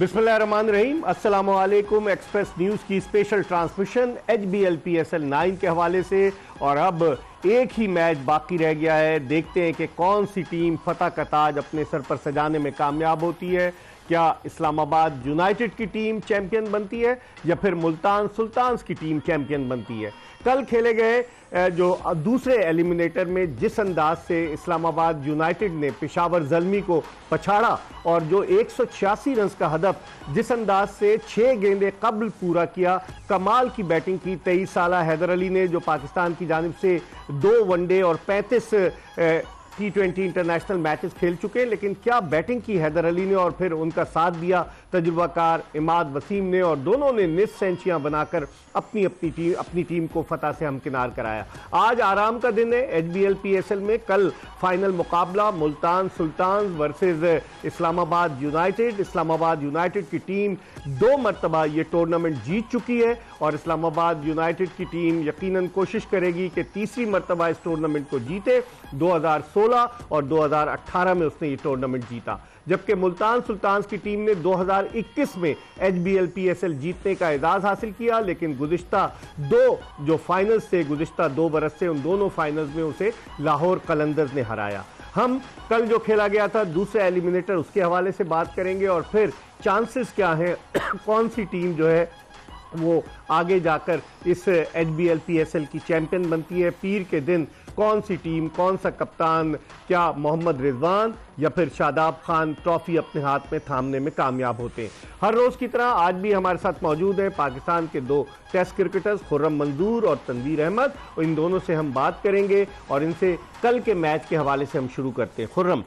बिस्मिल्लाहिर्रहमानिर्रहीम, अस्सलामु अलैकुम। एक्सप्रेस न्यूज़ की स्पेशल ट्रांसमिशन HBL PSL 9 के हवाले से। और अब एक ही मैच बाकी रह गया है। देखते हैं कि कौन सी टीम फतह का ताज अपने सर पर सजाने में कामयाब होती है। क्या इस्लामाबाद यूनाइटेड की टीम चैंपियन बनती है या फिर मुल्तान सुल्तान्स की टीम चैंपियन बनती है। कल खेले गए जो दूसरे एलिमिनेटर में जिस अंदाज से इस्लामाबाद यूनाइटेड ने पेशावर ज़ल्मी को पछाड़ा और जो 186 रन का हदफ जिस अंदाज से 6 गेंदे कबल पूरा किया, कमाल की बैटिंग की 23 साला हैदर अली ने, जो पाकिस्तान की जानिब से 2 वनडे और 35 T20 इंटरनेशनल मैचेस खेल चुके। लेकिन क्या बैटिंग की हैदर अली ने और फिर उनका साथ दिया तजुर्बाकार इमाद वसीम ने, और दोनों ने निस सेंचुरियां बनाकर अपनी टीम को फतह से हमकिनार कराया। आज आराम का दिन है HBL PSL में। कल फाइनल मुकाबला Multan Sultans versus Islamabad United. Islamabad United की टीम 2 मरतबा ये टूर्नामेंट जीत चुकी है और इस्लामाबाद यूनाइटेड की टीम यकीनन कोशिश करेगी कि तीसरी मरतबा इस टूर्नामेंट को जीते। 2016 और 2018 में उसने ये टूर्नामेंट जीता, जबकि मुल्तान सुल्तान्स की टीम ने 2021 में HBL PSL जीतने का एजाज हासिल किया। लेकिन गुज़िश्ता 2 जो फाइनल्स थे, गुज़िश्ता 2 बरस से उन दोनों फाइनल्स में उसे लाहौर कलंदर्स ने हराया। हम कल जो खेला गया था दूसरे एलिमिनेटर, उसके हवाले से बात करेंगे और फिर चांसेस क्या हैं कौन सी टीम जो है वो आगे जाकर इस HBL PSL की चैंपियन बनती है। पीर के दिन कौन सी टीम, कौन सा कप्तान, क्या मोहम्मद रिजवान या फिर शादाब खान ट्रॉफी अपने हाथ में थामने में कामयाब होते हैं। हर रोज की तरह आज भी हमारे साथ मौजूद हैं पाकिस्तान के 2 टेस्ट क्रिकेटर्स खुर्रम मंजूर और तनवीर अहमद, और इन दोनों से हम बात करेंगे और इनसे कल के मैच के हवाले से हम शुरू करते हैं। खुर्रम,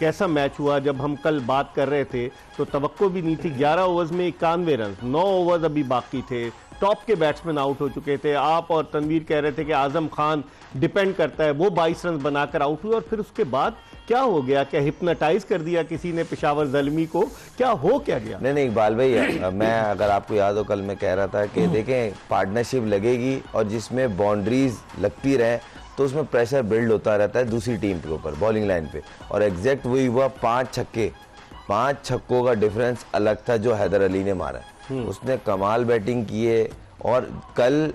कैसा मैच हुआ? जब हम कल बात कर रहे थे तो तवक्को भी नहीं थी। 11 ओवर्स में 91 रन, 9 ओवर्स अभी बाकी थे, टॉप के बैट्समैन आउट हो चुके थे। आप और तनवीर कह रहे थे कि आजम खान डिपेंड करता है, वो 22 रन बनाकर आउट हुए। और फिर उसके बाद क्या हो गया? क्या हिप्नोटाइज कर दिया किसी ने पेशावर ज़ल्मी को? क्या गया? नहीं इकबाल भाई, मैं अगर आपको याद हो कल मैं कह रहा था कि देखें पार्टनरशिप लगेगी और जिसमें बाउंड्रीज लगती रहे तो उसमें प्रेशर बिल्ड होता रहता है दूसरी टीम के ऊपर बॉलिंग लाइन पे। और एग्जैक्ट वही हुआ, 5 छक्कों का डिफरेंस अलग था जो हैदर अली ने मारा। उसने कमाल बैटिंग की है। और कल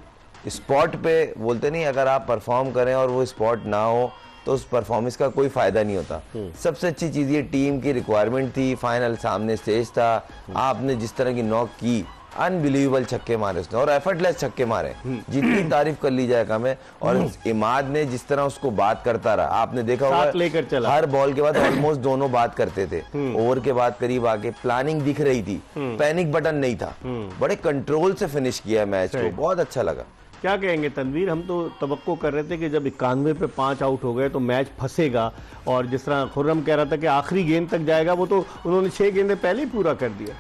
स्पॉट पे बोलते नहीं, अगर आप परफॉर्म करें और वो स्पॉट ना हो तो उस परफॉर्मेंस का कोई फायदा नहीं होता। सबसे अच्छी चीज ये टीम की रिक्वायरमेंट थी, फाइनल सामने स्टेज था, आपने जिस तरह की नॉक की, अनबिलीवेबल छक्के मारे उसने और एफर्टलेस छक्के मारे, जितनी तारीफ कर ली जाए कम है। और इमाद ने जिस तरह उसको बात करता रहा, आपने देखा होगा हर बॉल के बाद ऑलमोस्ट दोनों बात करते थे। ओवर के बाद करीब आके प्लानिंग दिख रही थी, पैनिक बटन नहीं था, बड़े कंट्रोल से फिनिश किया मैच को, बहुत अच्छा लगा। क्या कहेंगे तनवीर? हम तो तवक्को कर रहे थे कि जब 91 पे 5 आउट हो गए तो मैच फंसेगा, और जिस तरह खुर्रम कह रहा था कि आखिरी गेंद तक जाएगा, वो तो उन्होंने 6 गेंदे पहले ही पूरा कर दिया।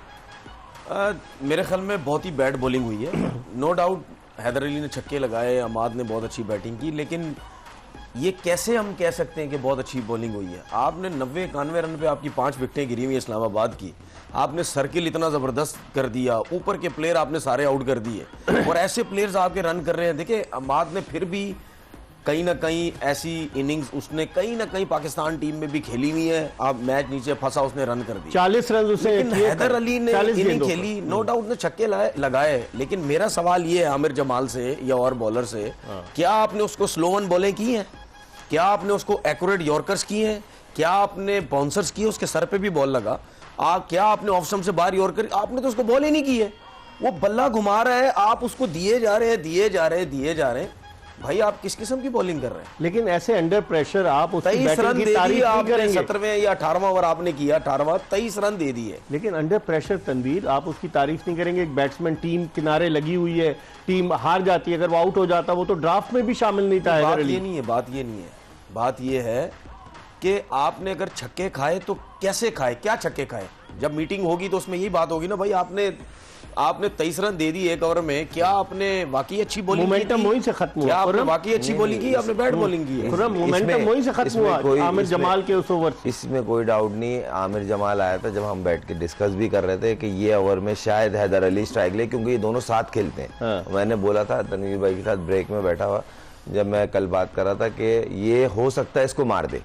मेरे ख्याल में बहुत ही बैड बॉलिंग हुई है। नो डाउट हैदर अली ने छक्के लगाए, अमाद ने बहुत अच्छी बैटिंग की, लेकिन ये कैसे हम कह सकते हैं कि बहुत अच्छी बॉलिंग हुई है? आपने 90-91 रन पे आपकी 5 विकेटें गिरी हुई है इस्लामाबाद की, आपने सर्किल इतना ज़बरदस्त कर दिया, ऊपर के प्लेयर आपने सारे आउट कर दिए और ऐसे प्लेयर्स आपके रन कर रहे हैं। देखिए अमाद ने फिर भी कहीं ना कहीं ऐसी इनिंग्स उसने कहीं ना कहीं पाकिस्तान टीम में भी खेली हुई है। आप मैच नीचे फंसा, उसने रन कर दिया 40 रन उसे। हैदर अली ने इनिंग खेली, नो डाउट ने छक्के लगाए, लेकिन मेरा सवाल ये है आमिर जमाल से या और बॉलर से, क्या आपने उसको स्लो वन बॉलें की हैं? क्या आपने उसको एक्यूरेट यॉर्कर्स किए हैं? क्या आपने बाउंसर्स किए? उसके सर पे भी बॉल लगा। क्या आपने ऑफ स्टंप से बाहर यॉर्कर? आपने तो उसको बॉल ही नहीं की है, वो बल्ला घुमा रहा है, आप उसको दिए जा रहे हैं। भाई आप किस किस्म की बॉलिंग कर रहे हैं? लेकिन ऐसे अंडर प्रेशर आप उसकी 23 रन दे दिए आपने, 17वें या 18वां ओवर आपने किया, 18वां 23 रन दे दिए। लेकिन अंडर प्रेशर तनवीर आप उसकी तारीफ नहीं करेंगे। एक बैट्समैन, टीम किनारे लगी हुई है, टीम हार जाती है, अगर वो आउट हो जाता वो तो ड्राफ्ट में भी शामिल नहीं था। बात ये नहीं है, बात ये है कि आपने अगर छक्के खाए तो कैसे खाए, क्या छक्के खाए? जब मीटिंग होगी तो उसमें यही बात होगी ना भाई, आपने 23 रन दे दी 1 ओवर में, क्या आपने वाकई अच्छी बॉलिंग की? मोमेंटम वहीं से खत्म हुआ। आपने वाकई अच्छी बॉलिंग की, आपने बैड बॉलिंग की है? मोमेंटम वहीं से खत्म हुआ आमिर जमाल के उस ओवर। इसमें कोई डाउट नहीं। आमिर जमाल आया था जब हम बैठ के डिस्कस भी कर रहे थे कि ये ओवर में शायद हैदर अली स्ट्राइक ले, क्योंकि ये दोनों साथ खेलते हैं। मैंने बोला था तनवीर भाई के साथ ब्रेक में बैठा हुआ, जब मैं कल बात कर रहा था कि ये हो सकता है इसको मार दे,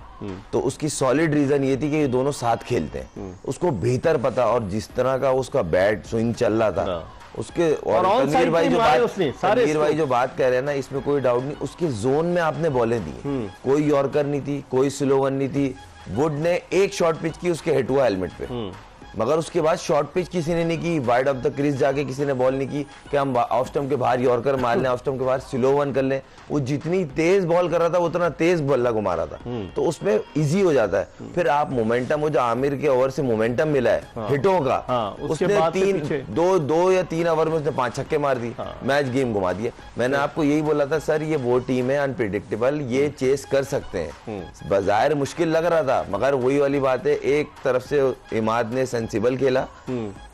तो उसकी सॉलिड रीजन ये थी कि ये दोनों साथ खेलते हैं, उसको बेहतर पता, और जिस तरह का उसका बैट स्विंग चल रहा था उसके, और तनवीर भाई जो बात कह रहे हैं ना, इसमें कोई डाउट नहीं, उसके जोन में आपने बॉलें दी, कोई यॉर्कर नहीं थी, कोई स्लो वन नहीं थी। वुड ने एक शॉर्ट पिच की, उसके हिट हुआ हेलमेट पे, मगर उसके बाद शॉर्ट पिच किसी ने नहीं की, वाइड ऑफ द क्रीज जाके किसी ने बॉल नहीं की कि हम ऑफ स्टंप के बाहर यॉर्कर मार लें, ऑफ स्टंप के बाहर स्लो वन कर लें। वो जितनी तेज बॉल कर रहा था उतना तेज बल्ला घुमा रहा था, तो उसमें इजी हो जाता है। फिर आप मोमेंटम, वो जो आमिर के ओवर से मोमेंटम मिला है हिटों का, उसने दो या तीन ओवर में उसने 5 छक्के मार दी, मैच गेम घुमा दिया। मैंने आपको यही बोला था सर, ये वो टीम है अनप्रिडिक्टेबल, ये चेस कर सकते हैं। बाज़ाहिर मुश्किल लग रहा था, मगर वही वाली बात है, एक तरफ से इमाद ने सेंसिबल खेला,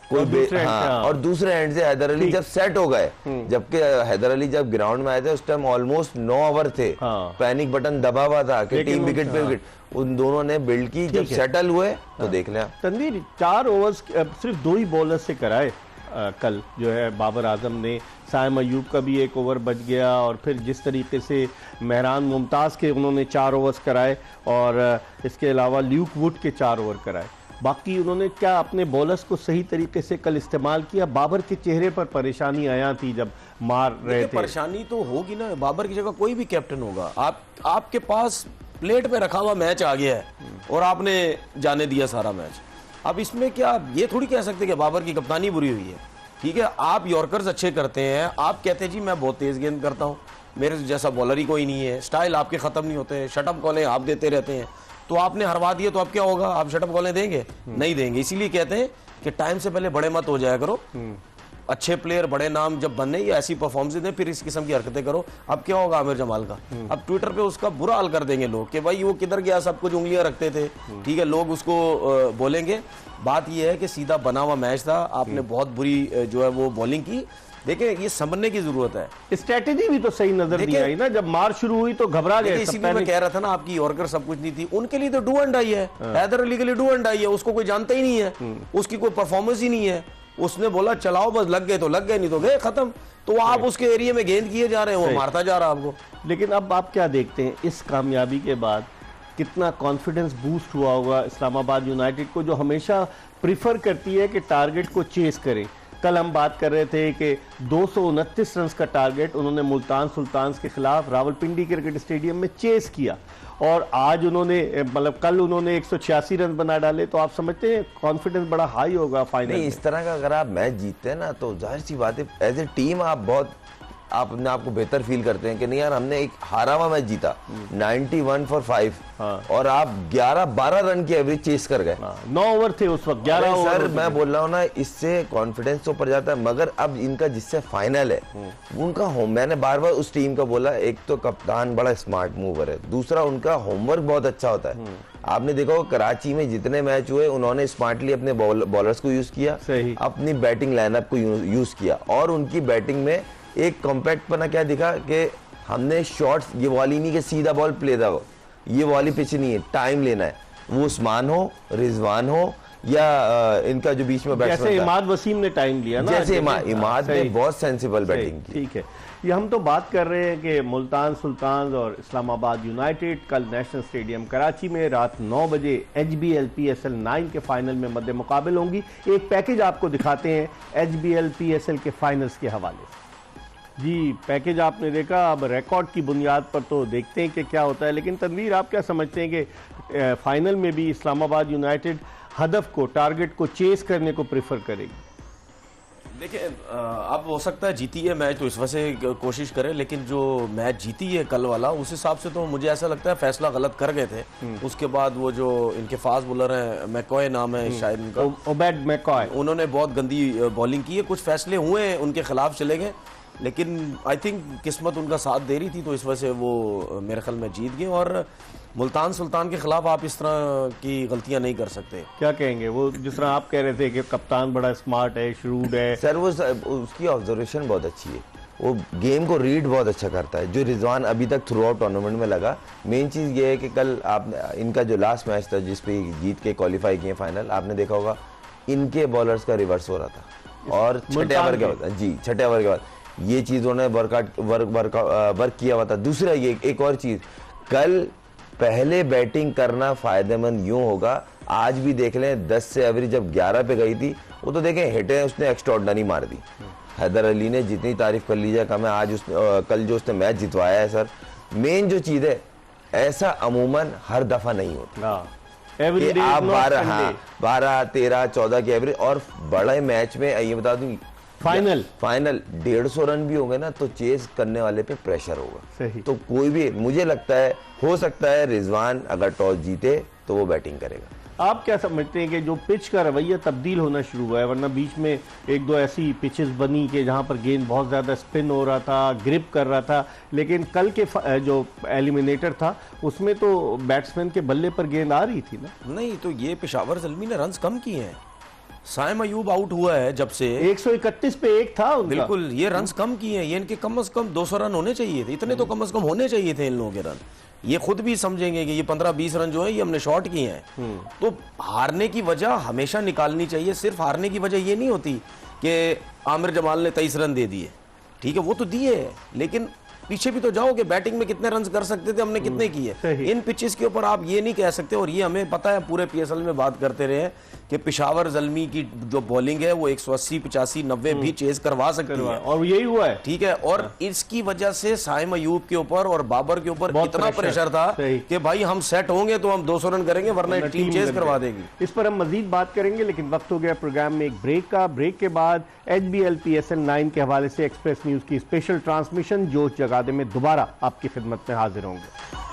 और दूसरे एंड से हैदर अली जब सेट हो गए, जबकि हैदर अली जब ग्राउंड में आए थे उस time almost 9 over the, panic button दबा हुआ था कि टीम विकेट पे विकेट, उन दोनों ने बिल्ड की, जब सेटल हुए तो देख लिया। तनवीर 4 ओवर्स सिर्फ 2 ही बॉलर से कराए कल, जो है बाबर आजम ने, साइम अयूब का भी 1 ओवर बच गया, और फिर जिस तरीके से मेहरान मुमताज़ के उन्होंने 4 ओवर्स कराए, और इसके अलावा ल्यूक वुड के 4 ओवर कराए। बाकी उन्होंने क्या अपने बॉलर्स को सही तरीके से कल इस्तेमाल किया? बाबर के चेहरे पर परेशानी आया थी जब मार रहे थे। परेशानी तो होगी ना, बाबर की जगह कोई भी कैप्टन होगा, आपके पास प्लेट पे रखा हुआ मैच आ गया है और आपने जाने दिया सारा मैच। अब इसमें क्या ये थोड़ी कह सकते कि बाबर की कप्तानी बुरी हुई है। ठीक है, आप यॉर्कर्स अच्छे करते हैं, आप कहते हैं जी मैं बहुत तेज गेंद करता हूँ, मेरे जैसा बॉलर ही कोई नहीं है, स्टाइल आपके खत्म नहीं होते, शटअप कॉलें आप देते रहते हैं, तो आपने हरवा दिया तो अब क्या होगा, आप शटअप कॉलें देंगे? नहीं देंगे। इसीलिए कहते हैं कि टाइम से पहले बड़े मत हो जाया करो, अच्छे प्लेयर बड़े नाम जब बनने या ऐसी परफॉर्मेंस दें फिर इस किस्म की हरकतें करो। अब क्या होगा आमिर जमाल का, अब ट्विटर पे उसका बुरा हाल कर देंगे लोग कि भाई वो किधर गया, सब कुछ उंगलियां रखते थे। ठीक है, लोग उसको बोलेंगे। बात ये है कि सीधा बना हुआ मैच था, आपने बहुत बुरी जो है वो बॉलिंग की। देखिए ये समझने की जरूरत है, स्ट्रेटेजी भी तो सही नजर नहीं आई ना, जब मार शुरू हुई तो घबरा गए। इसीलिए मैं कह रहा था ना, आपकी यॉर्कर सब कुछ नहीं थी, उनके लिए तो डू एंड डाई है, हैदर अली के लिए डू एंड डाई है, उसको कोई जानता ही नहीं है, उसकी कोई परफॉर्मेंस ही नहीं है। उसने बोला चलाओ बस, लग गए तो लग गए, नहीं तो गए, खत्म। तो आप उसके एरिया में गेंद किए जा रहे हैं, वो मारता जा रहा है आपको। लेकिन अब आप क्या देखते हैं इस कामयाबी के बाद, कितना कॉन्फिडेंस बूस्ट हुआ होगा इस्लामाबाद यूनाइटेड को, जो हमेशा प्रिफर करती है कि टारगेट को चेस करे। कल हम बात कर रहे थे कि 229 रन का टारगेट उन्होंने मुल्तान सुल्तान्स के खिलाफ रावलपिंडी क्रिकेट स्टेडियम में चेस किया, और आज उन्होंने मतलब कल उन्होंने 186 रन बना डाले। तो आप समझते हैं कॉन्फिडेंस बड़ा हाई होगा फाइनल में? इस तरह का अगर आप मैच जीतते हैं ना, तो जाहिर सी बात है एज ए टीम आप बहुत अपने आपको बेहतर फील करते हैं कि नहीं यार हमने एक हारा हुआ मैच जीता 91 for 5, और आप 11-12 रन की एवरेज चेस कर गए। 9 ओवर थे उस वक्त, 11 ओवर। सर मैं बोल रहा हूँ ना, इससे कॉन्फिडेंस तो ऊपर जाता है, मगर अब इनका जिससे फाइनल है उनका होम, मैंने बार बार उस टीम का बोला, एक तो कप्तान बड़ा स्मार्ट मूवर है, दूसरा उनका होमवर्क बहुत अच्छा होता है। आपने देखा कराची में जितने मैच हुए उन्होंने स्मार्टली अपने बॉलर्स को यूज किया, अपनी बैटिंग लाइनअप को यूज किया, और उनकी बैटिंग में एक कॉम्पैक्ट पना क्या दिखा कि हमने शॉट्स, ये वाली नहीं कि सीधा बॉल प्ले था, ये वाली पिच नहीं है, टाइम लेना है। वो उस्मान हो, रिजवान हो, या इनका जो बीच में बैट्समैन, जैसे इमाद वसीम ने टाइम लिया ना, जैसे इमाद ने बहुत सेंसिबल बैटिंग की। ठीक है, ये हम तो बात कर रहे हैं कि मुल्तान सुल्तान्स और इस्लामाबाद यूनाइटेड कल नेशनल स्टेडियम कराची में रात 9 बजे HBL PSL 9 के फाइनल में मद्दे मुकाबिल होंगी। एक पैकेज आपको दिखाते हैं HBL PSL के फाइनल्स के हवाले से। जी, पैकेज आपने देखा, अब रिकॉर्ड की बुनियाद पर तो देखते हैं कि क्या होता है। लेकिन तनवीर, आप क्या समझते हैं कि फाइनल में भी इस्लामाबाद यूनाइटेड हदफ को, टारगेट को चेस करने को प्रेफर करेगी? देखिए अब हो सकता है जीती है मैच तो इस वजह से कोशिश करे, लेकिन जो मैच जीती है कल वाला, उस हिसाब से तो मुझे ऐसा लगता है फैसला गलत कर गए थे। उसके बाद वो जो इनके फास्ट बॉलर है, मैकॉय नाम है शायद इनका, ओबेड मैकॉय, उन्होंने बहुत गंदी बॉलिंग की है। कुछ फैसले हुए उनके खिलाफ चले गए, लेकिन आई थिंक किस्मत उनका साथ दे रही थी, तो इस वजह से वो मेरे ख्याल में जीत गए। और मुल्तान सुल्तान के खिलाफ आप इस तरह की गलतियां नहीं कर सकते। क्या कहेंगे, वो जिस तरह आप कह रहे थे कि कप्तान बड़ा स्मार्ट है, श्रूड है। सर वो उसकी ऑब्जर्वेशन बहुत अच्छी है, वो गेम को रीड बहुत अच्छा करता है, जो रिजवान अभी तक थ्रू आउट टूर्नामेंट में लगा। मेन चीज़ ये है कि कल आप इनका जो लास्ट मैच था जिसपे जीत के क्वालिफाई किए फाइनल, आपने देखा होगा इनके बॉलर्स का रिवर्स हो रहा था, और छठे ओवर के बाद, जी छठे ओवर के बाद ये चीज़ उन्होंने वर्क किया हुआ था। दूसरा ये एक और चीज़, कल पहले बैटिंग करना फायदेमंद यूं होगा, आज भी देख लें 10 से एवरेज जब 11 पे गई थी, वो तो देखें हिटें उसने एक्स्ट्राऑर्डिनरी मार दी। हैदर अली ने जितनी तारीफ कर लीजिए कम है, आज कल जो उसने मैच जितवाया है सर, मेन जो चीज़ है, ऐसा अमूमन हर दफा नहीं होता कि आप 12, 13, 14 की एवरेज, और बड़े मैच में ये बता दूं फाइनल 150 रन भी होंगे ना तो चेस करने वाले पे प्रेशर होगा। सही। तो कोई भी, मुझे लगता है हो सकता है रिजवान अगर टॉस जीते तो वो बैटिंग करेगा। आप क्या समझते हैं कि जो पिच का रवैया तब्दील होना शुरू हुआ है, वरना बीच में एक दो ऐसी पिचेस बनी कि जहां पर गेंद बहुत ज़्यादा स्पिन हो रहा था, ग्रिप कर रहा था, लेकिन कल के जो एलिमिनेटर था उसमें तो बैट्समैन के बल्ले पर गेंद आ रही थी ना? नहीं, तो ये पेशावर ज़ल्मी ने रन्स कम किए हैं। साइम अयूब आउट हुआ है जब से 131 पे 1 था उनका। बिल्कुल, ये रन्स कम किए हैं, ये इनके कम से कम 200 रन होने चाहिए थे, इतने तो कम से कम होने चाहिए थे इन लोगों के रन। ये खुद भी समझेंगे कि ये 15-20 रन जो है ये हमने शॉर्ट किए हैं। तो हारने की वजह हमेशा निकालनी चाहिए। सिर्फ हारने की वजह ये नहीं होती कि आमिर जमाल ने 23 रन दे दिए, ठीक है वो तो दिए, लेकिन पीछे भी तो जाओ कि बैटिंग में कितने रन कर सकते थे, हमने कितने किए। इन पिचेस के ऊपर आप ये नहीं कह सकते, और ये हमें पता है, पूरे पीएसएल में बात करते रहे कि पेशावर ज़ल्मी की जो बॉलिंग है वो 180, 85, 90 भी चेज करवा सकती है, और यही हुआ है, ठीक है। और इसकी वजह से साइम अयूब के ऊपर और बाबर के ऊपर इतना प्रेशर था कि भाई हम सेट होंगे तो हम 200 रन करेंगे, वरना टीम चेज करवा देगी। इस पर हम मजीद बात करेंगे, लेकिन वक्त हो गया प्रोग्राम में एक ब्रेक का। ब्रेक के बाद HBL PSL 9 के हवाले से एक्सप्रेस न्यूज की स्पेशल ट्रांसमिशन जोश जगादे में दोबारा आपकी खिदमत में हाजिर होंगे।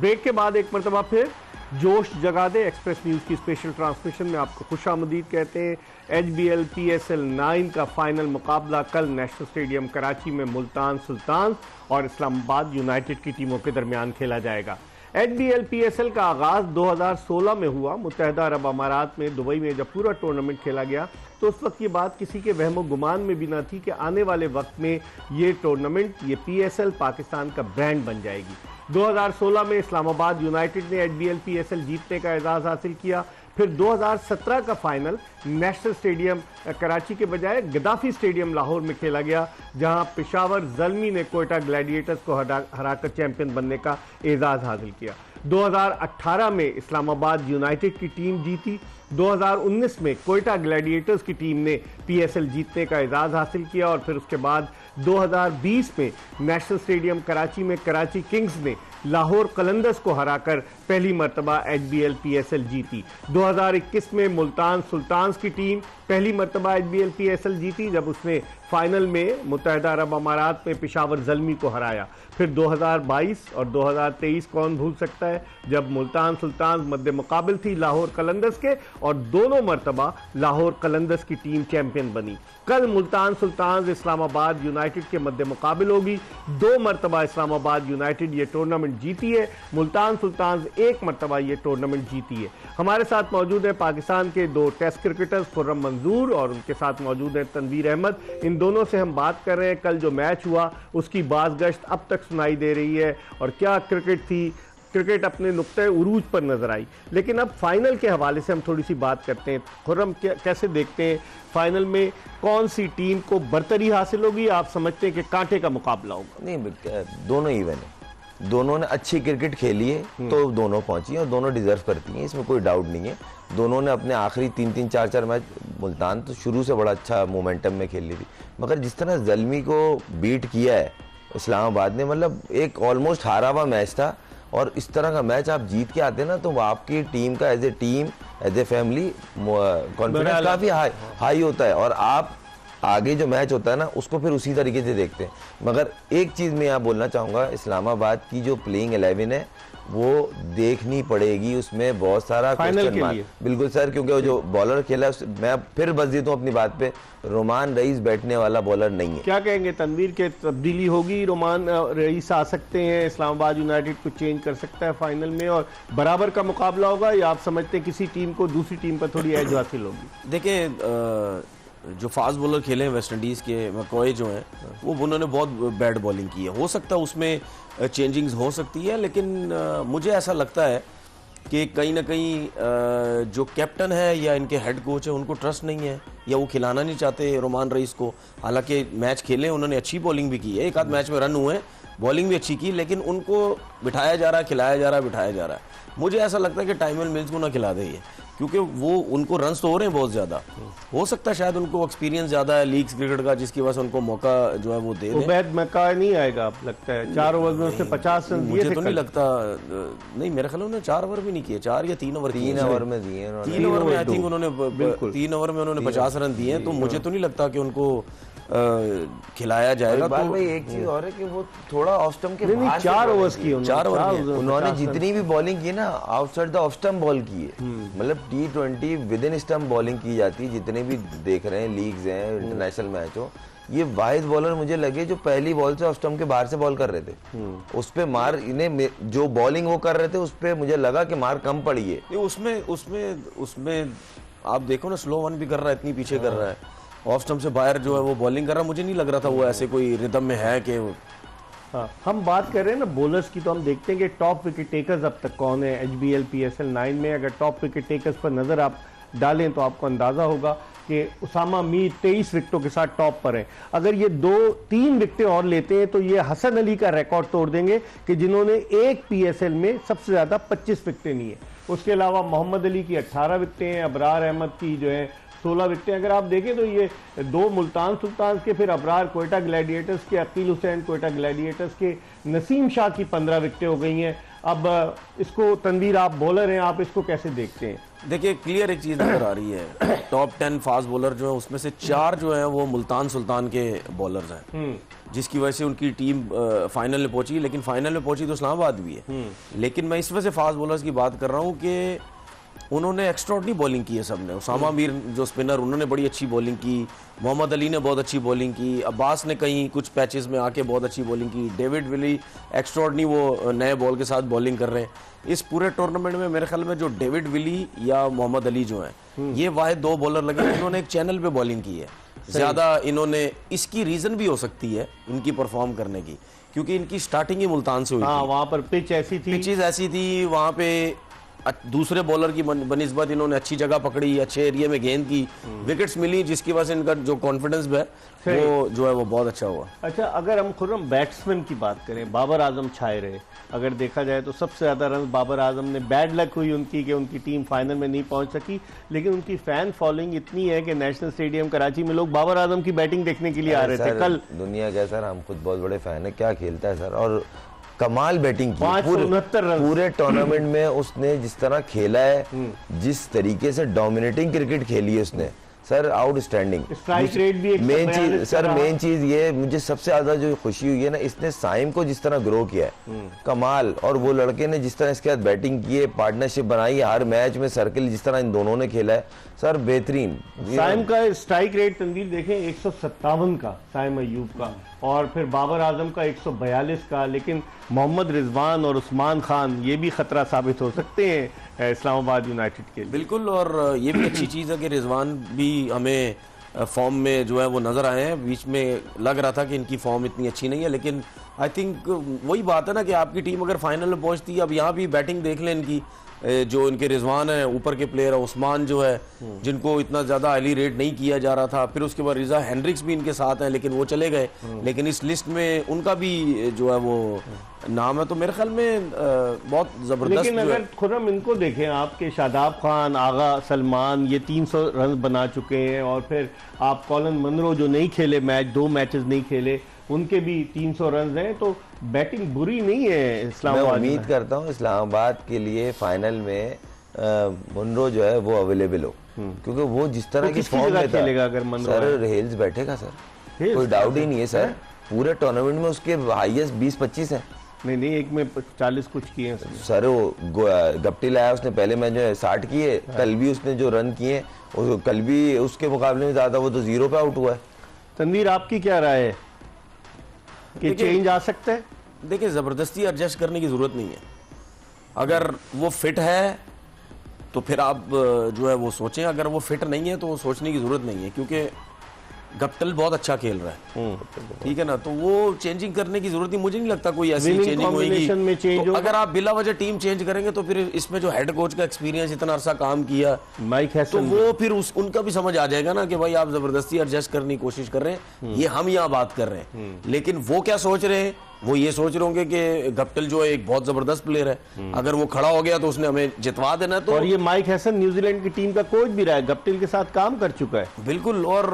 ब्रेक के बाद एक मरतबा फिर जोश जगा दे एक्सप्रेस न्यूज की स्पेशल ट्रांसमिशन में आपको खुशामदीद कहते हैं। HBL PSL 9 का फाइनल मुकाबला कल नेशनल स्टेडियम कराची में मुल्तान सुल्तान और इस्लामाबाद यूनाइटेड की टीमों के दरमियान खेला जाएगा। HBL PSL का आगाज 2016 में हुआ। मुत्तहदा अरब अमारात में दुबई में जब पूरा टूर्नामेंट खेला गया तो उस वक्त ये बात किसी के वहमो गुमान में भी ना थी कि आने वाले वक्त में ये टूर्नामेंट, ये PSL पाकिस्तान का ब्रांड बन जाएगी। 2016 में इस्लामाबाद यूनाइटेड ने HBL PSL जीतने का एजाज़ हासिल किया। फिर 2017 का फाइनल नेशनल स्टेडियम कराची के बजाय गद्दाफी स्टेडियम लाहौर में खेला गया, जहां पेशावर ज़ल्मी ने कोयटा ग्लैडिएटर्स को हराकर चैंपियन बनने का एजाज़ हासिल किया। 2018 में इस्लामाबाद यूनाइटेड की टीम जीती। 2019 में कोयटा ग्लैडिएटर्स की टीम ने PSL जीतने का एजाज़ हासिल किया, और फिर उसके बाद 2020 में नेशनल स्टेडियम कराची में कराची किंग्स ने लाहौर कलंदर्स को हराकर पहली मरतबा HBL PSL जीती। 2021 में मुल्तान सुल्तान्स की टीम पहली मरतबा HBL PSL जीती जब उसने फाइनल में मुत्तहदा अरब अमारात में पेशावर ज़ल्मी को हराया। फिर 2022 और 2023 कौन भूल सकता है जब मुल्तान सुल्तान्स मद्दे मुकाबिल थी लाहौर कलंदर्स के, और दोनों मरतबा लाहौर कलंदर्स की टीम चैंपियन बनी। कल मुल्तान सुल्तान्स इस्लामाबाद यूनाइटेड के मद्दे मुकाबिल होगी। 2 मरतबा इस्लामाबाद यूनाइटेड ये टूर्नामेंट जीती है, मुल्तान सुल्तान्स 1 मरतबा ये टूर्नामेंट जीती है। हमारे साथ मौजूद है पाकिस्तान के 2 टेस्ट क्रिकेटर्स खुर्रम मंजूर और उनके साथ मौजूद है तनवीर अहमद। इन दोनों से हम बात कर रहे हैं कल जो मैच हुआ उसकी बाज़गश्त अब तक सुनाई दे रही है, और क्या क्रिकेट थी, क्रिकेट अपने नुक्ते उरूज पर नजर आई। लेकिन अब फाइनल के हवाले से हम थोड़ी सी बात करते हैं। खुर्रम कैसे देखते हैं फाइनल में कौन सी टीम को बरतरी हासिल होगी? आप समझते हैं कि कांटे का मुकाबला होगा? नहीं, दोनों इवन है, दोनों ने अच्छी क्रिकेट खेली है तो दोनों पहुंची हैं और दोनों डिजर्व करती हैं, इसमें कोई डाउट नहीं है। दोनों ने अपने आखिरी 3-3, 4-4 मैच, मुल्तान तो शुरू से बड़ा अच्छा मोमेंटम में खेल रही थी, मगर जिस तरह ज़ल्मी को बीट किया है इस्लामाबाद ने, मतलब एक ऑलमोस्ट हारा हुआ मैच था, और इस तरह का मैच आप जीत के आते हैं ना तो आपकी टीम का as a team, as a family confidence काफ़ी हाई होता है, और आप आगे जो मैच होता है ना उसको फिर उसी तरीके से देखते हैं। मगर एक चीज़ मैं यहाँ बोलना चाहूँगा, इस्लामाबाद की जो प्लेइंग 11 है वो देखनी पड़ेगी, उसमें बहुत सारा क्वेश्चन मार्क। बिल्कुल सर, क्योंकि वो जो बॉलर खेला, मैं फिर बस देता हूँ अपनी बात पे, रोमान रईस बैठने वाला बॉलर नहीं है। क्या कहेंगे तनवीर के, तब्दीली होगी, रोमान रईस आ सकते हैं, इस्लामाबाद यूनाइटेड को चेंज कर सकता है फाइनल में, और बराबर का मुकाबला होगा, या आप समझते हैं किसी टीम को दूसरी टीम पर थोड़ी एज हासिल होगी? देखिए, जो फास्ट बॉलर खेले हैं वेस्ट इंडीज़ के मैकॉय जो हैं वो उन्होंने बहुत बैड बॉलिंग की है। हो सकता है उसमें चेंजिंग्स हो सकती है, लेकिन मुझे ऐसा लगता है कि कहीं ना कहीं जो कैप्टन है या इनके हेड कोच है उनको ट्रस्ट नहीं है या वो खिलाना नहीं चाहते रोमान रईस को। हालांकि मैच खेले उन्होंने अच्छी बॉलिंग भी की है, एक आध मैच में रन हुए हैं, बॉलिंग भी अच्छी की, लेकिन उनको बिठाया जा रहा है, खिलाया जा रहा है, बिठाया जा रहा है। मुझे ऐसा लगता है कि टाइमल मिल्स को ना खिला दे ये, क्योंकि वो उनको रन्स तो हो रहे हैं बहुत ज़्यादा। हो सकता है शायद उनको एक्सपीरियंस ज़्यादा है लीग्स क्रिकेट का, जिसकी वजह से उनको मौका जो है वो दे दें। उबैद मक्का नहीं आएगा अब लगता है, 4 ओवर में उसने 50 रन दिए मुझे थे तो नहीं कल। लगता, नहीं मेरे ख्याल में उन्होंने 4 ओवर भी नहीं किए, 4 या 3 ओवर 3 ओवर में दिए उन्होंने। 3 ओवर में आई थिंक उन्होंने 3 ओवर में उन्होंने 50 रन दिए हैं, तो मुझे तो नहीं लगता कि उनको खिलाया जाएगा। इकबाल तो भाई एक चीज और है कि वो थोड़ा ऑफ स्टंप के नहीं, बाहर से 4 bowling ओवर्स की। की चार ओवर चार किए। ओवर, उन्होंने 50 रन। जितनी भी बॉलिंग की ना outside the off stump ball की है, मतलब T20 with in stump bowling की जाती है। जितने भी देख रहे हैं लीग्स हैं, इंटरनेशनल मैच हो, ये वाहिद बॉलर मुझे लगे जो पहली बॉल से ऑफ स्टंप के बाहर से बॉल कर रहे थे। उस पे मार इन्हें जो बॉलिंग वो कर रहे थे उस पे मुझे लगा कि मार कम पड़ी है। नहीं, उसमें आप देखो ना, स्लो वन भी कर रहा है, इतनी पीछे कर रहा है, ऑफ स्टंप से बाहर जो है वो बॉलिंग कर रहा है। मुझे नहीं लग रहा था वो ऐसे कोई रिदम में है कि हाँ, हम बात कर रहे हैं ना बॉलर्स की, तो हम देखते हैं कि टॉप विकेट टेकर्स अब तक कौन है HBL PSL 9 में। अगर टॉप विकेट टेकर्स पर नजर आप डालें तो आपको अंदाजा होगा कि उसामा मीर 23 विकेटों के साथ टॉप पर है। अगर ये 2-3 विकेटें और लेते हैं तो ये हसन अली का रिकॉर्ड तोड़ देंगे कि जिन्होंने एक PSL में सबसे ज्यादा 25 विकेटें ली हैं। उसके अलावा मोहम्मद अली की 18 विकेटें हैं, अबरार अहमद की जो है 16 विकेटें। अगर आप देखें तो ये 2 मुल्तान सुल्तान के, फिर अबरार कोयटा ग्लैडिएटर्स के, अकील हुसैन कोयटा ग्लैडिएटर्स के, नसीम शाह की 15 विकेटें हो गई हैं। अब इसको तनवीर, आप बॉलर हैं, आप इसको कैसे देखते हैं? देखिए क्लियर एक चीज़ नजर आ रही है, टॉप 10 फास्ट बॉलर जो है उसमें से 4 जो है वो मुल्तान सुल्तान के बॉलर्स हैं, जिसकी वजह से उनकी टीम फाइनल में पहुंची। लेकिन फाइनल में पहुंची तो इस्लामाबाद भी है। लेकिन मैं इस वजह से फास्ट बॉलर्स की बात कर रहा हूँ कि उन्होंने एक्स्ट्राऑर्डिनरी बॉलिंग की है सबने। उसामा मीर जो स्पिनर, उन्होंने बड़ी अच्छी बॉलिंग की। मोहम्मद अली ने बहुत अच्छी बॉलिंग की। अब्बास ने कहीं कुछ पैचेस में आके बहुत अच्छी बॉलिंग की। डेविड विली एक्स्ट्राऑर्डिनरी, वो नए बॉल के साथ बॉलिंग कर रहे हैं। इस पूरे टूर्नामेंट में मेरे ख्याल में जो डेविड विली या मोहम्मद अली जो हैं, ये वाहिद 2 बॉलर लगे जिन्होंने एक चैनल पे बॉलिंग की है ज़्यादा। इन्होंने, इसकी रीज़न भी हो सकती है इनकी परफॉर्म करने की, क्योंकि इनकी स्टार्टिंग ही मुल्तान से हुई हाँ, थी। वहां पर पिच ऐसी थी, पिचेस ऐसी थी, वहाँ पे दूसरे बॉलर की बनिस्बत इन्होंने अच्छी जगह पकड़ी, अच्छे एरिया में गेंद की, विकेट्स मिली, जिसकी वजह से इनका जो कॉन्फिडेंस है वो जो है वो बहुत अच्छा हुआ। अच्छा, अगर हम खुर्रम बैट्समैन की बात करें, बाबर आजम छाए रहे। अगर देखा जाए तो सबसे ज़्यादा रन बाबर आजम ने, बैड लक हुई उनकी कि उनकी टीम फाइनल में नहीं पहुंच सकी, लेकिन उनकी फैन फॉलोइंग इतनी है कि नेशनल स्टेडियम कराची में लोग बाबर आजम की बैटिंग देखने के लिए आ रहे थे कल। दुनिया का सर, हम खुद बहुत बड़े फैन है, क्या खेलता है सर, और कमाल बैटिंग की। 569 रन पूरे टूर्नामेंट में उसने जिस तरह खेला है, जिस तरीके से डोमिनेटिंग क्रिकेट खेली है उसने सर, आउटस्टैंडिंग। स्ट्राइक रेट भी मेन चीज सर, मेन चीज ये मुझे सबसे ज्यादा जो खुशी हुई है ना, इसने साइम को जिस तरह ग्रो किया है, कमाल। और वो लड़के ने जिस तरह इसके साथ बैटिंग की है, पार्टनरशिप बनाई है, हर मैच में सर्किल जिस तरह इन दोनों ने खेला है सर, बेहतरीन। साइम का स्ट्राइक रेट तंदीर देखें 157 का साइम अयूब का, और फिर बाबर आजम का 142 का। लेकिन मोहम्मद रिजवान और उस्मान खान ये भी खतरा साबित हो सकते हैं इस्लामाबाद यूनाइटेड के लिए। बिल्कुल, और ये भी अच्छी चीज़ है कि रिजवान भी हमें फॉर्म में जो है वो नज़र आए हैं। बीच में लग रहा था कि इनकी फॉर्म इतनी अच्छी नहीं है, लेकिन आई थिंक वही बात है ना कि आपकी टीम अगर फाइनल में पहुंचती है, अब यहाँ भी बैटिंग देख लें इनकी, जो इनके रिजवान है ऊपर के प्लेयर है, उस्मान जो है जिनको इतना ज़्यादा हाईली रेट नहीं किया जा रहा था, फिर उसके बाद रिजा हेंड्रिक्स भी इनके साथ हैं, लेकिन वो चले गए। लेकिन इस लिस्ट में उनका भी जो है वो नाम है, तो मेरे ख्याल में बहुत ज़बरदस्त। लेकिन अगर खुर्रम इनको देखें आपके, शादाब खान, आगा सलमान ये 300 रन बना चुके हैं, और फिर आप कॉलन मनरो जो नहीं खेले मैच, 2 मैचेस नहीं खेले, उनके भी 300 रन हैं। तो बैटिंग बुरी नहीं है इस्लामाबाद। मैं उम्मीद करता हूँ इस्लामाबाद के लिए फाइनल में मुनरो जो है वो अवेलेबल हो, क्योंकि वो जिस तरह की फॉर्म में खेलेगा अगर मुनरो सर, हेल्स बैठेगा सर, कोई डाउट ही नहीं है सर। पूरे टूर्नामेंट में उसके हाईएस्ट 20-25 है। नहीं, एक में 40 कुछ किए हैं सर। वो गप्टी लाया उसने, पहले मैच में 60 किए, कल भी उसने जो रन किए कल भी उसके मुकाबले में ज्यादा, वो तो 0 पे आउट हुआ है। तनवीर, आपकी क्या राय है कि चेंज आ सकता है? देखिए, ज़बरदस्ती एडजस्ट करने की ज़रूरत नहीं है। अगर वो फिट है तो फिर आप जो है वो सोचें, अगर वो फिट नहीं है तो वो सोचने की ज़रूरत नहीं है, क्योंकि गप्टिल बहुत अच्छा खेल रहा है, ठीक है ना, तो वो चेंजिंग करने की जरूरत नहीं, मुझे नहीं लगता कोई ऐसी Winning चेंजिंग combination में change होगी। तो होगा। अगर आप बिला वजह टीम चेंज करेंगे तो फिर इसमें जो हेड कोच का एक्सपीरियंस इतना अरसा काम किया, माइक तो हैसन वो फिर उनका भी समझ आ जाएगा ना कि भाई आप जबरदस्ती एडजस्ट करने की कोशिश कर रहे हैं, ये हम यहाँ बात कर रहे हैं, लेकिन वो क्या सोच रहे हैं, वो ये सोच रहे होंगे कि गप्टिल जो है एक बहुत जबरदस्त प्लेयर है, अगर वो खड़ा हो गया तो उसने हमें जितवा देना है। तो और ये माइक हैसन न्यूजीलैंड की टीम का कोच भी रहा है, गप्टिल के साथ काम कर चुका है। बिल्कुल, और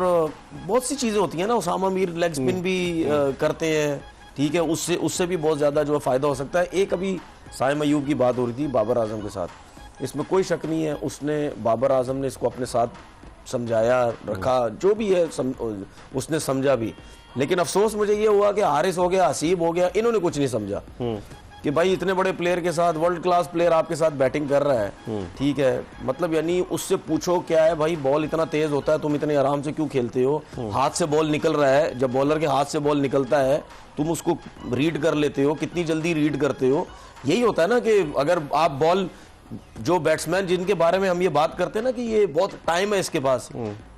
बहुत सी चीजें होती हैं ना, उसामा मीर लेग स्पिन भी करते हैं, ठीक है, उससे भी बहुत ज्यादा जो है फायदा हो सकता है। एक अभी साइम अयूब की बात हो रही थी बाबर आजम के साथ, इसमें कोई शक नहीं है, उसने बाबर आजम ने इसको अपने साथ समझाया रखा, जो भी है उसने समझा भी, लेकिन अफसोस मुझे ये हुआ कि हारिस हो गया, हसीब हो गया, इन्होंने कुछ नहीं समझा कि भाई इतने बड़े प्लेयर के साथ, वर्ल्ड क्लास प्लेयर आपके साथ बैटिंग कर रहा है, ठीक है, मतलब यानी उससे पूछो क्या है भाई, बॉल इतना तेज होता है, तुम इतने आराम से क्यों खेलते हो, हाथ से बॉल निकल रहा है, जब बॉलर के हाथ से बॉल निकलता है तुम उसको रीड कर लेते हो, कितनी जल्दी रीड करते हो। यही होता है ना कि अगर आप बॉल, जो बैट्समैन जिनके बारे में हम ये बात करते हैं ना कि ये बहुत टाइम है इसके पास,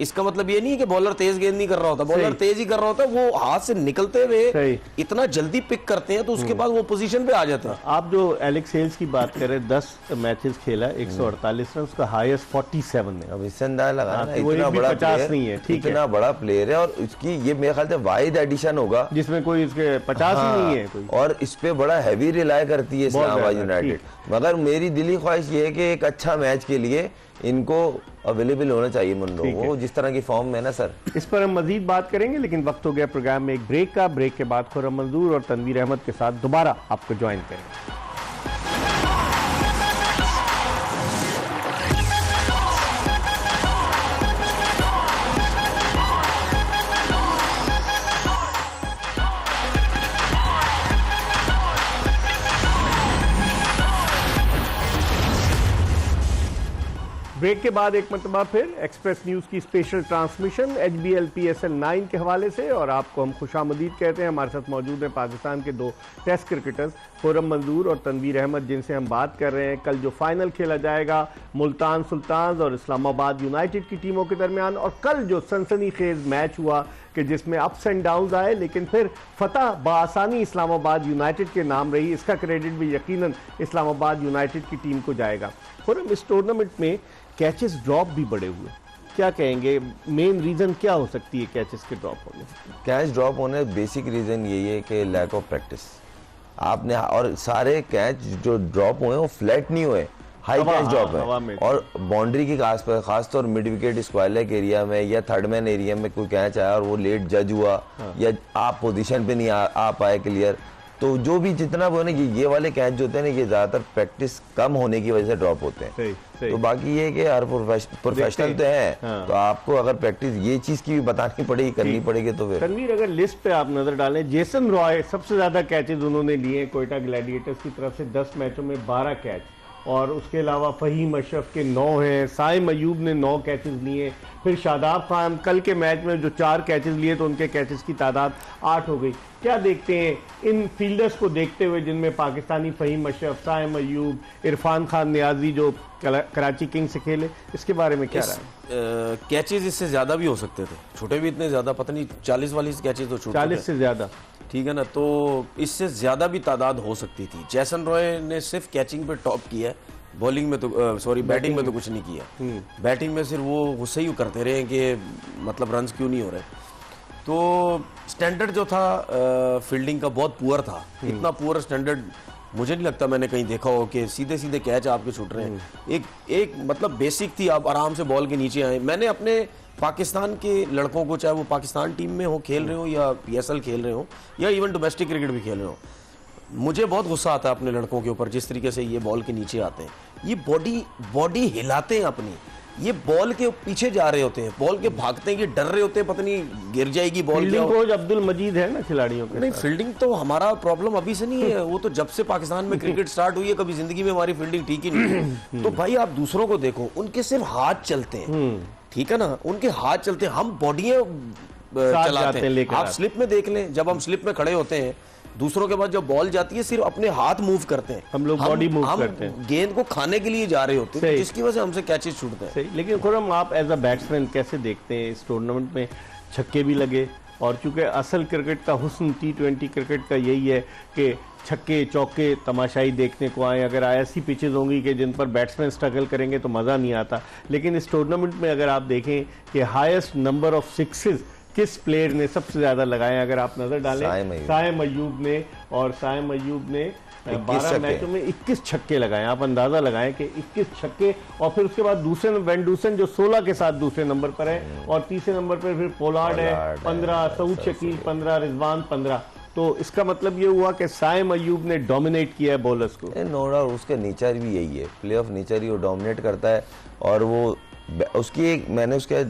इसका मतलब ये नहीं है कि बॉलर तेज गेंद नहीं कर रहा होता, बॉलर तेज ही कर रहा होता है, वो हाथ से निकलते हुए इतना जल्दी पिक करते हैं तो उसके बाद वो पोजीशन पे आ जाते हैं। आप जो एलेक्स हेल्स की बात कर रहे हैं, 10 मैचेस खेला, 148 रन, उसका हाईएस्ट 47 है। अब इससे अंदाजा लगा ना, वो इतना एक भी बड़ा 50 प्लेयर नहीं है, ठीक है, इतना बड़ा प्लेयर है, और उसकी ये मेरे ख्याल से वाहिद एडिशन होगा जिसमें कोई इसके 50 ही नहीं है कोई। और इस पे बड़ा हैवी रिलाय करती है इस्लामाबाद यूनाइटेड, मगर मेरी दिली ख्वाहिश ये है कि एक अच्छा मैच के लिए इनको अवेलेबल होना चाहिए मुन्नो, वो जिस तरह की फॉर्म में ना सर। इस पर हम मजीद बात करेंगे, लेकिन वक्त हो गया प्रोग्राम में एक ब्रेक का। ब्रेक के बाद खुर्रम मंजूर और तनवीर अहमद के साथ दोबारा आपको ज्वाइन करेंगे। ब्रेक के बाद एक मरतबा फिर एक्सप्रेस न्यूज़ की स्पेशल ट्रांसमिशन HBL PSL 9 के हवाले से, और आपको हम खुशामदीद कहते हैं। हमारे साथ मौजूद हैं पाकिस्तान के 2 टेस्ट क्रिकेटर्स खुर्रम मंजूर और तनवीर अहमद, जिनसे हम बात कर रहे हैं कल जो फाइनल खेला जाएगा मुल्तान सुल्तान्स और इस्लामाबाद यूनाइटेड की टीमों के दरमियान, और कल जो सनसनीखेज मैच हुआ कि जिसमें अप्स एंड डाउन्स आए, लेकिन फिर फतह बआसानी इस्लामाबाद यूनाइटेड के नाम रही। इसका क्रेडिट भी यकीनन इस्लामाबाद यूनाइटेड की टीम को जाएगा। खुर्रम, इस टूर्नामेंट में कैचेस ड्रॉप भी बड़े हुए, क्या कहेंगे, मेन रीजन क्या हो सकती है कैचेस के ड्रॉप होने? कैच ड्रॉप होने बेसिक रीजन यही है कि लैक ऑफ प्रैक्टिस आपने, और सारे कैच जो ड्रॉप हुए वो फ्लैट नहीं हुए, हाई कैच ड्रॉप है, और बाउंड्री की खासतौर mid wicket square leg area में या थर्ड मैन एरिया में कोई कैच आया और वो लेट जज हुआ, या आप पोजीशन पे नहीं आ पाए क्लियर, तो जो भी जितना वो ना ये वाले कैच जो होते हैं ना, ये ज्यादातर प्रैक्टिस कम होने की वजह से ड्रॉप होते हैं। सही। तो बाकी ये कि हर प्रोफेशनल तो है, तो आपको अगर प्रैक्टिस ये चीज की भी बतानी पड़ेगी, करनी पड़ेगी, तो फिर तनवीर अगर लिस्ट पे आप नजर डालें, जेसन रॉय सबसे ज्यादा कैचेस उन्होंने लिए कोयटा ग्लैडिएटर्स की तरफ से, 10 मैचों में 12 कैच, और उसके अलावा फहीम अशरफ के 9 हैं, साइम अयूब ने 9 कैचेस लिए, फिर शादाब खान कल के मैच में जो 4 कैचेस लिए तो उनके कैचेस की तादाद 8 हो गई। क्या देखते हैं इन फील्डर्स को देखते हुए, जिनमें पाकिस्तानी फहीम अशरफ, साइम अयूब, इरफान खान नियाजी जो कराची किंग्स से खेले, इसके बारे में क्या रहा है? कैचेस इससे ज्यादा भी हो सकते थे, छोटे भी इतने ज्यादा पता नहीं 40-40 कैचेस तो छूटे 40 से ज्यादा, ठीक है ना, तो इससे ज्यादा भी तादाद हो सकती थी। जैसन रॉय ने सिर्फ कैचिंग पे टॉप किया है, बॉलिंग में तो सॉरी बैटिंग में तो कुछ नहीं किया, बैटिंग में सिर्फ वो गुस्से ही करते रहे कि मतलब रन्स क्यों नहीं हो रहे। तो स्टैंडर्ड जो था फील्डिंग का बहुत पुअर था, इतना पुअर स्टैंडर्ड मुझे नहीं लगता मैंने कहीं देखा हो कि सीधे सीधे कैच आपके छूट रहे हैं। एक मतलब बेसिक थी, आप आराम से बॉल के नीचे आए। मैंने अपने पाकिस्तान के लड़कों को, चाहे वो पाकिस्तान टीम में हो खेल रहे हो या PSL खेल रहे हो या इवन डोमेस्टिक क्रिकेट भी खेल रहे हो, मुझे बहुत गुस्सा आता है अपने लड़कों के ऊपर, जिस तरीके से ये बॉल के नीचे आते हैं, ये बॉडी हिलाते हैं अपनी, ये बॉल के पीछे जा रहे होते हैं, बॉल के भागते हैं, ये डर रहे होते हैं पता नहीं गिर जाएगी बॉल। फील्डिंग कोच अब्दुल मजीद है ना खिलाड़ियों के? नहीं, फील्डिंग तो हमारा प्रॉब्लम अभी से नहीं है, वो तो जब से पाकिस्तान में क्रिकेट स्टार्ट हुई है, कभी जिंदगी में हमारी फील्डिंग ठीक ही नहीं है। तो भाई आप दूसरों को देखो, उनके सिर्फ हाथ चलते हैं, ठीक है ना, उनके हाथ चलते हैं, हम बॉडियां चलाते हैं। आप स्लिप में देख लें, जब हम स्लिप में खड़े होते हैं, दूसरों के बाद जब बॉल जाती है सिर्फ अपने हाथ मूव करते हैं, हम लोग बॉडी मूव करते हैं, गेंद को खाने के लिए जा रहे होते हैं, जिसकी वजह से हमसे कैचेस छूटते हैं। लेकिन खुर्रम, आप एज अ बैट्समैन कैसे देखते हैं इस टूर्नामेंट में छक्के भी लगे। और चूंकि असल क्रिकेट का हुस्न T20 क्रिकेट का यही है कि छक्के चौके तमाशाई देखने को आए। अगर ऐसी पिचेज होंगी कि जिन पर बैट्समैन स्ट्रगल करेंगे तो मज़ा नहीं आता। लेकिन इस टूर्नामेंट में अगर आप देखें कि हाईएस्ट नंबर ऑफ सिक्सेस किस प्लेयर ने सबसे ज़्यादा लगाए, अगर आप नज़र डालें, साइम अयूब ने। और साइम अयूब ने 12 मैचों में 21 छक्के लगाए। आप अंदाजा लगाएं कि 21 छक्के। और फिर उसके बाद दूसरे वेन डूसन जो 16 के साथ दूसरे नंबर पर है, और तीसरे नंबर पर फिर पोलार्ड है 15, सऊद शकील 15, रिजवान 15। तो इसका मतलब ये हुआ कि साइम अयूब ने डोमिनेट किया है बॉलर्स को। नो डाउट उसका नेचर भी यही है, प्ले ऑफ नेचर ही वो डोमिनेट करता है। और वो उसकी एक मैंने उसके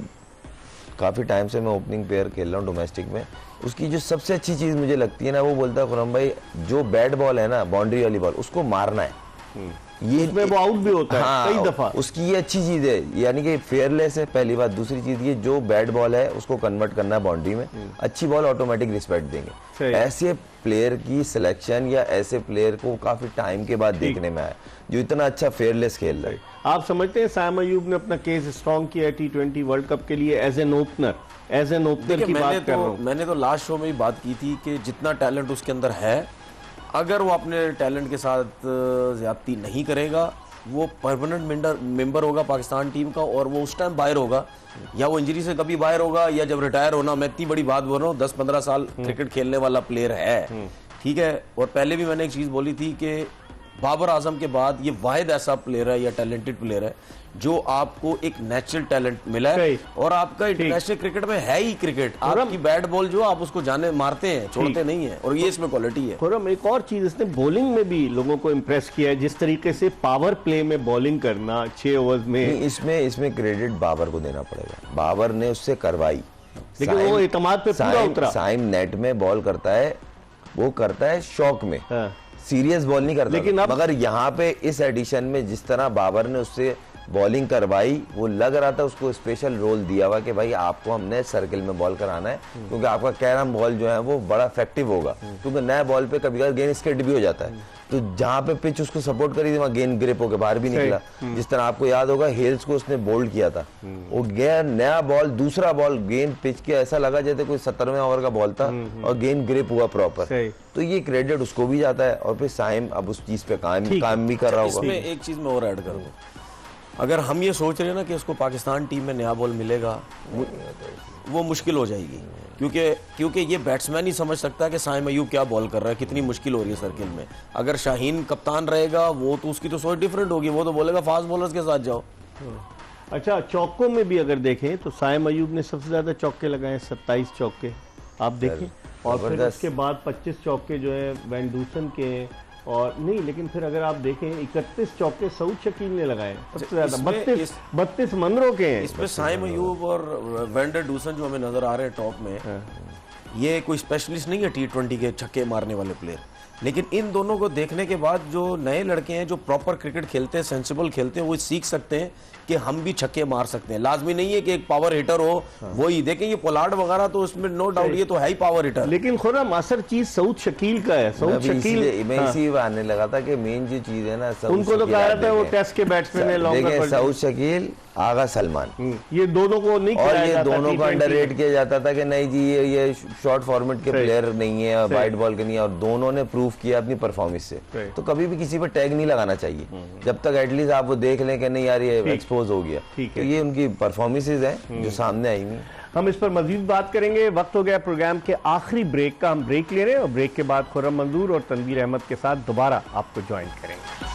काफ़ी टाइम से मैं ओपनिंग पेयर खेल रहा हूँ डोमेस्टिक में, उसकी जो सबसे अच्छी चीज़ मुझे लगती है ना, वो बोलता है खुरम भाई जो बैट बॉल है ना, बाउंड्री वाली बॉल, उसको मारना है। ये इसमें वो आउट भी होता है कई दफा। उसकी ये अच्छी चीज़ है, यानी कि फेयरलेस है पहली बात। दूसरी चीज़ ये जो बैट बॉल है उसको कन्वर्ट करना है बाउंड्री में, अच्छी बॉल ऑटोमेटिक रिस्पेक्ट देंगे। ऐसे प्लेयर की सिलेक्शन या ऐसे प्लेयर को काफ़ी टाइम के बाद देखने में आया जो इतना अच्छा फेयरलेस खेल रहा है। आप समझते हैं साइम अयूब ने अपना केस स्ट्रॉन्ग किया T20 वर्ल्ड कप के लिए एज एन ओपनर की बात कर रहा हूं। मैंने तो लास्ट शो में ही बात की थी कि जितना टैलेंट उसके अंदर है, अगर वो अपने टैलेंट के साथ ज्यादती नहीं करेगा, वो परमानेंट मेंबर होगा पाकिस्तान टीम का। और वो उस टाइम बाहर होगा, या वो इंजरी से कभी बाहर होगा, या जब रिटायर होना। मैं इतनी बड़ी बात बोल रहा हूँ, 10-15 साल क्रिकेट खेलने वाला प्लेयर है, ठीक है। और पहले भी मैंने एक चीज़ बोली थी कि बाबर आजम के बाद ये वाहिद ऐसा प्लेयर है या टैलेंटेड प्लेयर है जो आपको एक नेचुरल टैलेंट मिला है। और आपका इंटरनेशनल क्रिकेट में है ही क्रिकेट, आपकी बैट बॉल जो आप उसको जाने मारते हैं, छोड़ते नहीं है। और ये इसमें क्वालिटी है। खुरम एक और चीज, इसने बॉलिंग में भी लोगों को इम्प्रेस किया है, जिस तरीके से पावर प्ले में बॉलिंग करना 6 ओवर्स में। इसमें क्रेडिट बाबर को देना पड़ेगा, बाबर ने उससे करवाई। लेकिन वो इत्मीनान पे पूरा उतरा। साइम नेट में बॉल करता है, वो करता है शौक में, सीरियस बॉल नहीं करता। लेकिन मगर यहाँ पे इस एडिशन में जिस तरह बाबर ने उससे बॉलिंग करवाई, वो लग रहा था उसको स्पेशल रोल दिया हुआ कि भाई आपको हमने सर्किल में बॉल कराना है, क्योंकि आपका कैरम बॉल जो है वो बड़ा इफेक्टिव होगा। क्योंकि नए बॉल पे कभी कभी गेंद स्किड भी हो जाता है, तो जहाँ पे पिच उसको सपोर्ट करी थी वहाँ गेंद ग्रिप होकर बाहर भी निकला। जिस तरह आपको याद होगा हेल्स को उसने बोल्ड किया था, वो गेंद नया बॉल, दूसरा बॉल गेंद पिच के ऐसा लगा जैसे कोई 17वें ओवर का बॉल था, और गेंद ग्रिप हुआ प्रॉपर। तो ये क्रेडिट उसको भी जाता है। और फिर साइम अब उस चीज पे काम भी कर रहा होगा। इसमें एक चीज मैं और ऐड करूंगा, अगर हम ये सोच रहे हैं ना कि उसको पाकिस्तान टीम में नया बॉल मिलेगा, वो मुश्किल हो जाएगी। क्योंकि ये बैट्समैन ही समझ सकता है कि साइम अयूब क्या बॉल कर रहा है, कितनी मुश्किल हो रही है सर्किल में। अगर शाहीन कप्तान रहेगा, वो तो उसकी तो सोच डिफरेंट होगी, वो तो बोलेगा फास्ट बॉलर्स के साथ जाओ। अच्छा, चौकों में भी अगर देखें तो साइम अयूब ने सबसे ज्यादा चौके लगाए, 27 चौके आप देखें। और फिर उसके बाद 25 चौके जो है वैन डूसन के, और नहीं, लेकिन फिर अगर आप देखें 31 चौके सऊद शकील ने लगाए सबसे ज्यादा, 32 मनरो के हैं। इसमें साइम अयूब और वैन डूसन जो हमें नजर आ रहे हैं टॉप में, ये कोई स्पेशलिस्ट नहीं है T20 के छक्के मारने वाले प्लेयर। लेकिन इन दोनों को देखने के बाद जो नए लड़के हैं जो प्रॉपर क्रिकेट खेलते हैं, सेंसिबल खेलते हैं, वो सीख सकते हैं कि हम भी छक्के मार सकते हैं। लाजमी नहीं है कि एक पावर हिटर हो वही। देखें ये पोलार्ड वगैरह तो उसमें नो डाउट ये तो है ही पावर हिटर। लेकिन खुरम असर चीज सऊद शकील का है। सऊद शकील मैं इसी आने लगा था कि मेन जो चीज है ना, उनको तो कहा जाता है वो टेस्ट के बैट्समैन है, लॉन्गर। सऊद शकील, आगा सलमान, ये दोनों को नहीं, और ये दोनों को अंडररेट किया जाता था कि नहीं जी ये शॉर्ट फॉर्मेट के प्लेयर नहीं है, वाइड बॉल के नहीं है। और दोनों ने प्रूव किया अपनी परफॉर्मेंस से। तो कभी भी किसी पर टैग नहीं लगाना चाहिए जब तक एटलीस्ट आप वो देख लें कि नहीं यार ये एक्सपोज हो गया। तो ये उनकी परफॉर्मेंसेज हैं जो सामने आई हुई। हम इस पर मजीद बात करेंगे। वक्त हो गया प्रोग्राम के आखिरी ब्रेक का। हम ब्रेक ले रहे हैं और ब्रेक के बाद खुर्रम मंजूर और तनवीर अहमद के साथ दोबारा आपको ज्वाइन करेंगे।